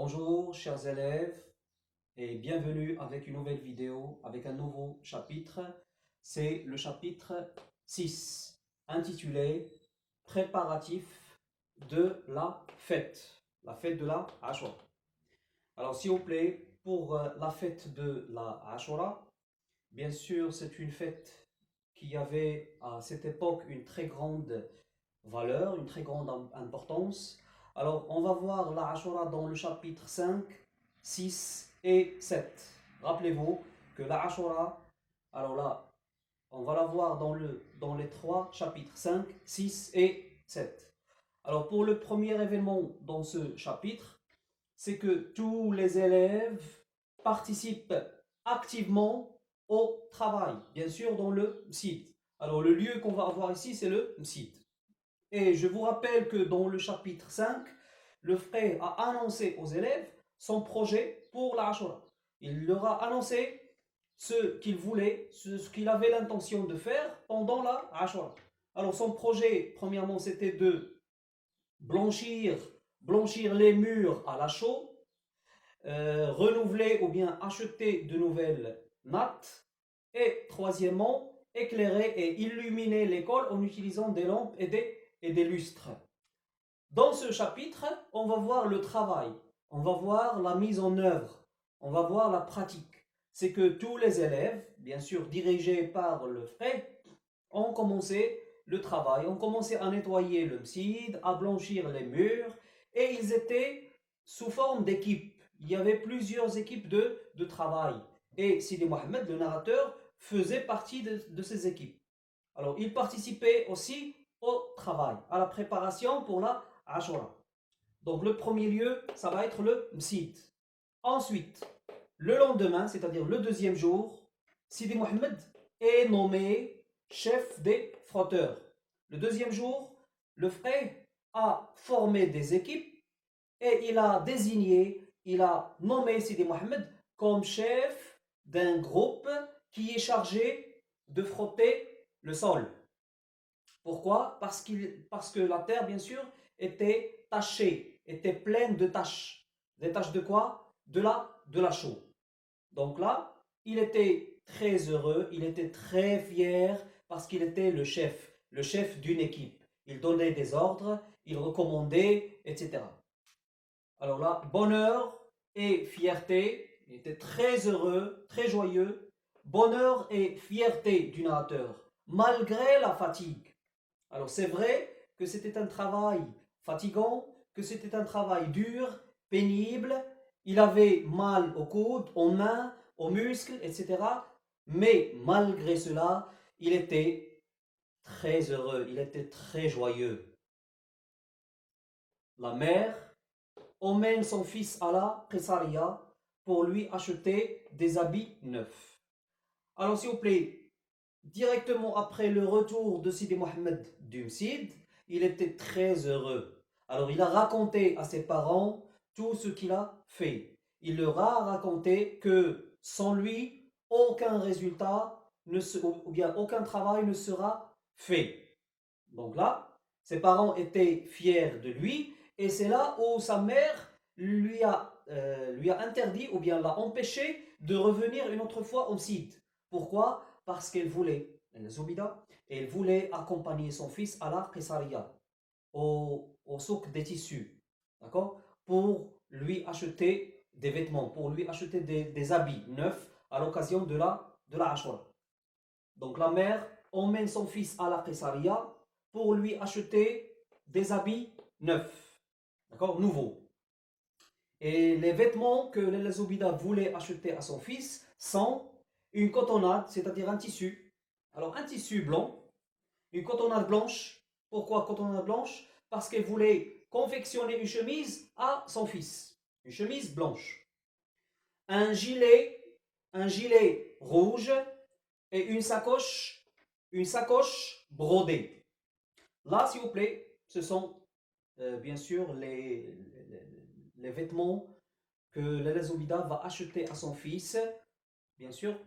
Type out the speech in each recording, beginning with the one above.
Bonjour chers élèves et bienvenue avec une nouvelle vidéo, avec un nouveau chapitre. C'est le chapitre 6 intitulé Préparatifs de la fête de la Ashura. Alors s'il vous plaît, pour la fête de la Ashura, bien sûr c'est une fête qui avait à cette époque une très grande valeur, une très grande importance. Alors, on va voir la Ashura dans le chapitre 5, 6 et 7. Rappelez-vous que la Ashura, alors là, on va la voir dans les trois chapitres 5, 6 et 7. Alors, pour le premier événement dans ce chapitre, c'est que tous les élèves participent activement au travail, bien sûr dans le site. Alors, le lieu qu'on va avoir ici, c'est le site. Et je vous rappelle que dans le chapitre 5, le frère a annoncé aux élèves son projet pour la Ashura. Il leur a annoncé ce qu'il voulait, ce qu'il avait l'intention de faire pendant la Ashura. Alors son projet, premièrement, c'était de blanchir, blanchir les murs à la chaux, renouveler ou bien acheter de nouvelles nattes, et troisièmement, éclairer et illuminer l'école en utilisant des lampes et des lustres. Dans ce chapitre, on va voir le travail, on va voir la mise en œuvre, on va voir la pratique. C'est que tous les élèves, bien sûr dirigés par le frère, ont commencé le travail, ont commencé à nettoyer le msid, à blanchir les murs, et ils étaient sous forme d'équipe. Il y avait plusieurs équipes de travail. Et Sidi Mohamed, le narrateur, faisait partie de ces équipes. Alors, il participait aussi au travail, à la préparation pour la Ashura. Donc, le premier lieu, ça va être le Msid. Ensuite, le lendemain, c'est-à-dire le deuxième jour, Sidi Mohamed est nommé chef des frotteurs. Le deuxième jour, le frère a formé des équipes et il a désigné, il a nommé Sidi Mohamed comme chef d'un groupe qui est chargé de frotter le sol. Pourquoi? Parce que la terre, bien sûr, était tachée, était pleine de taches. Des taches de quoi? De la chaux. Donc là, il était très heureux, il était très fier parce qu'il était le chef d'une équipe. Il donnait des ordres, il recommandait, etc. Alors là, bonheur et fierté, il était très heureux, très joyeux. Bonheur et fierté du narrateur, malgré la fatigue. Alors c'est vrai que c'était un travail fatigant, que c'était un travail dur, pénible. Il avait mal au coude, aux mains, aux muscles, etc. Mais malgré cela, il était très heureux, il était très joyeux. La mère emmène son fils à la Pressaria pour lui acheter des habits neufs. Alors s'il vous plaît, directement après le retour de Sidi Mohamed du Msid, il était très heureux. Alors il a raconté à ses parents tout ce qu'il a fait. Il leur a raconté que sans lui, aucun résultat ou bien aucun travail ne sera fait. Donc là, ses parents étaient fiers de lui et c'est là où sa mère lui a interdit ou bien l'a empêché de revenir une autre fois au site. Pourquoi? Parce qu'elle voulait, Zoubida, elle voulait accompagner son fils à la Qessaria, au souk des tissus, d'accord? Pour lui acheter des vêtements, pour lui acheter des habits neufs à l'occasion de la Ashura. Donc la mère emmène son fils à la Qessaria pour lui acheter des habits neufs, d'accord, nouveaux. Et les vêtements que Lella Zoubida voulait acheter à son fils sont une cotonnade, c'est-à-dire un tissu. Alors un tissu blanc, une cotonnade blanche. Pourquoi cotonnade blanche? Parce qu'elle voulait confectionner une chemise à son fils. Une chemise blanche. Un gilet, un gilet rouge et une sacoche brodée. Là, s'il vous plaît, ce sont bien sûr les vêtements que Lala Zoubida va acheter à son fils, bien sûr,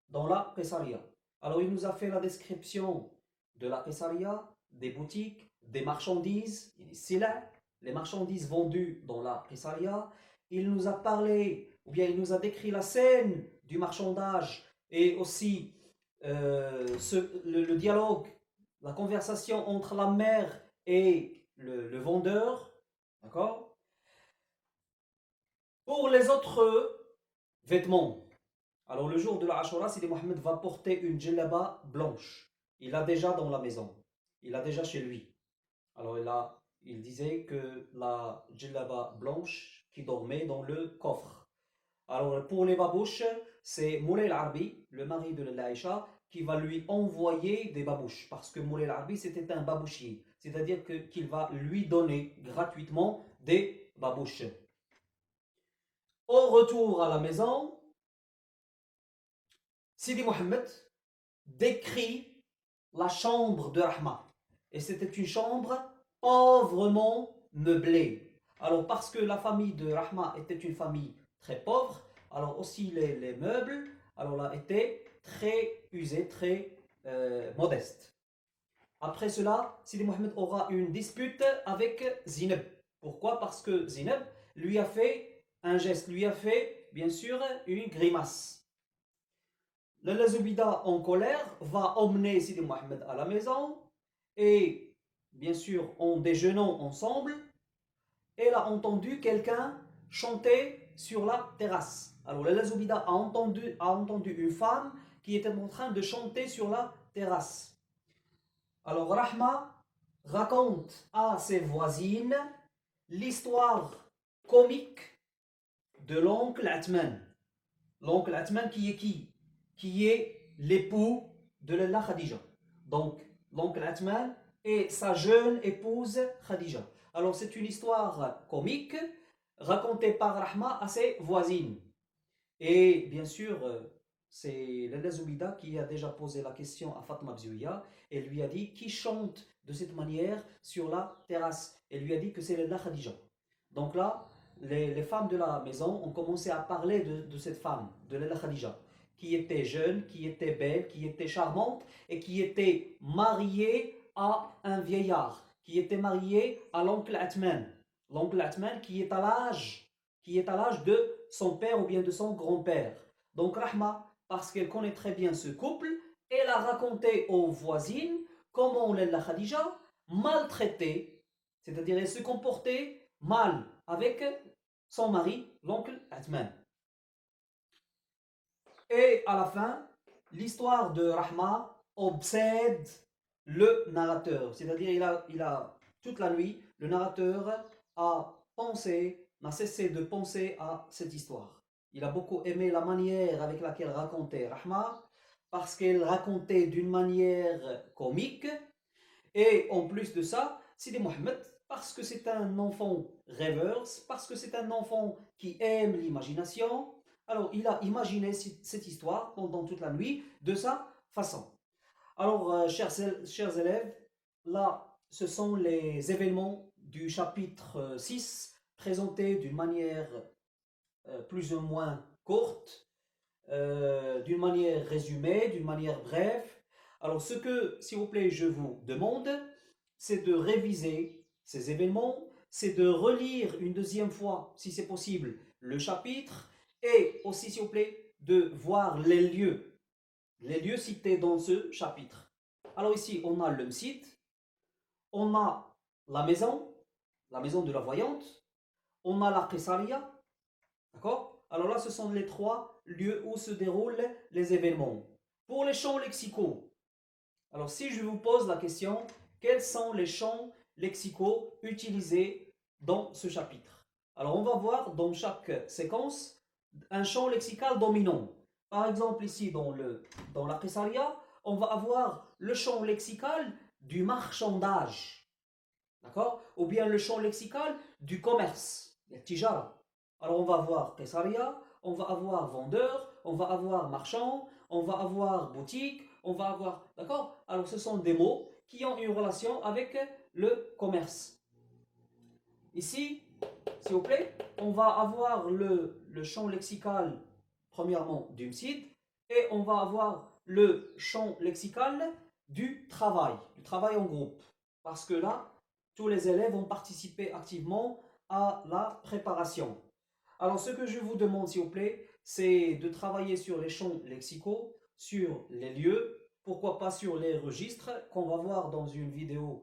dans la Qessaria. Alors, il nous a fait la description de la Qessaria, des boutiques, des marchandises, les marchandises vendues dans la Qessaria. il nous a parlé, ou bien il nous a décrit la scène du marchandage et aussi le dialogue, la conversation entre la mère et le vendeur. D'accord? Pour les autres vêtements, alors le jour de la Ashura, Sidi Mohammed va porter une djellaba blanche. Il l'a déjà dans la maison. Il l'a déjà chez lui. Alors il disait que la djellaba blanche qui dormait dans le coffre. Alors pour les babouches, c'est Moulay al-Arbi, le mari de l'Aïcha, qui va lui envoyer des babouches. Parce que Moulay al-Arbi, c'était un babouchier. C'est-à-dire qu'il va lui donner gratuitement des babouches. Au retour à la maison, Sidi Mohammed décrit la chambre de Rahma. Et c'était une chambre pauvrement meublée. Alors parce que la famille de Rahma était une famille très pauvre, alors aussi les meubles alors là, étaient très usés, très modestes. Après cela, Sidi Mohammed aura une dispute avec Zineb. Pourquoi? Parce que Zineb lui a fait un geste, lui a fait bien sûr une grimace. Le Zubida en colère va emmener Sidi Mohammed à la maison et bien sûr en déjeunant ensemble, elle a entendu quelqu'un chanter sur la terrasse. Alors le Zubida a entendu une femme qui était en train de chanter sur la terrasse. Alors Rahma raconte à ses voisines l'histoire comique de l'oncle Atman. L'oncle Atman qui est qui? Qui est l'époux de la Khadija. Donc, l'oncle Atman et sa jeune épouse Khadija. Alors, c'est une histoire comique racontée par Rahma à ses voisines. Et bien sûr, c'est Lalla Zoubida qui a déjà posé la question à Fatma Bzouya et lui a dit qui chante de cette manière sur la terrasse. Elle lui a dit que c'est Lalla Khadija. Donc là, les femmes de la maison ont commencé à parler de cette femme, de Lalla Khadija, qui était jeune, qui était belle, qui était charmante et qui était mariée à un vieillard, qui était mariée à l'oncle Atman. L'oncle Atman qui est à l'âge de son père ou bien de son grand-père. Donc Rahma, parce qu'elle connaît très bien ce couple, elle a raconté aux voisines comment Lalla Khadija maltraitait, c'est-à-dire elle se comportait mal avec son mari, l'oncle Atman. Et à la fin, l'histoire de Rahma obsède le narrateur. C'est-à-dire il a toute la nuit, le narrateur n'a cessé de penser à cette histoire. Il a beaucoup aimé la manière avec laquelle racontait Rahma, parce qu'elle racontait d'une manière comique. Et en plus de ça, Sidi Mohammed, parce que c'est un enfant rêveur, parce que c'est un enfant qui aime l'imagination, alors il a imaginé cette histoire pendant toute la nuit de sa façon. Alors, chers élèves, là, ce sont les événements du chapitre 6 présentés d'une manière plus ou moins courte, d'une manière résumée, d'une manière brève. Alors, ce que, s'il vous plaît, je vous demande, c'est de réviser ces événements, c'est de relire une deuxième fois, si c'est possible, le chapitre, et aussi, s'il vous plaît, de voir les lieux cités dans ce chapitre. Alors ici, on a le site, on a la maison de la voyante, on a la Qessaria, d'accord? Alors là, ce sont les trois lieux où se déroulent les événements. Pour les champs lexicaux, alors si je vous pose la question, quels sont les champs lexicaux utilisés dans ce chapitre? Alors on va voir dans chaque séquence un champ lexical dominant. Par exemple ici dans la Qessaria, on va avoir le champ lexical du marchandage. D'accord? Ou bien le champ lexical du commerce, tijara. Alors on va avoir Qessaria, on va avoir vendeur, on va avoir marchand, on va avoir boutique, on va avoir... D'accord? Alors ce sont des mots qui ont une relation avec le commerce. Ici, s'il vous plaît, on va avoir le champ lexical, premièrement, du site, et on va avoir le champ lexical du travail en groupe. Parce que là, tous les élèves ont participé activement à la préparation. Alors, ce que je vous demande, s'il vous plaît, c'est de travailler sur les champs lexicaux, sur les lieux, pourquoi pas sur les registres, qu'on va voir dans une vidéo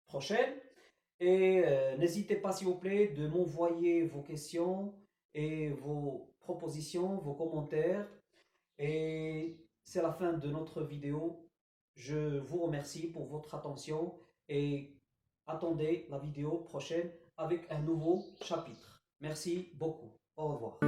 prochaine. Et n'hésitez pas, s'il vous plaît, de m'envoyer vos questions et vos propositions, vos commentaires. Et c'est la fin de notre vidéo. Je vous remercie pour votre attention et attendez la vidéo prochaine avec un nouveau chapitre. Merci beaucoup. Au revoir.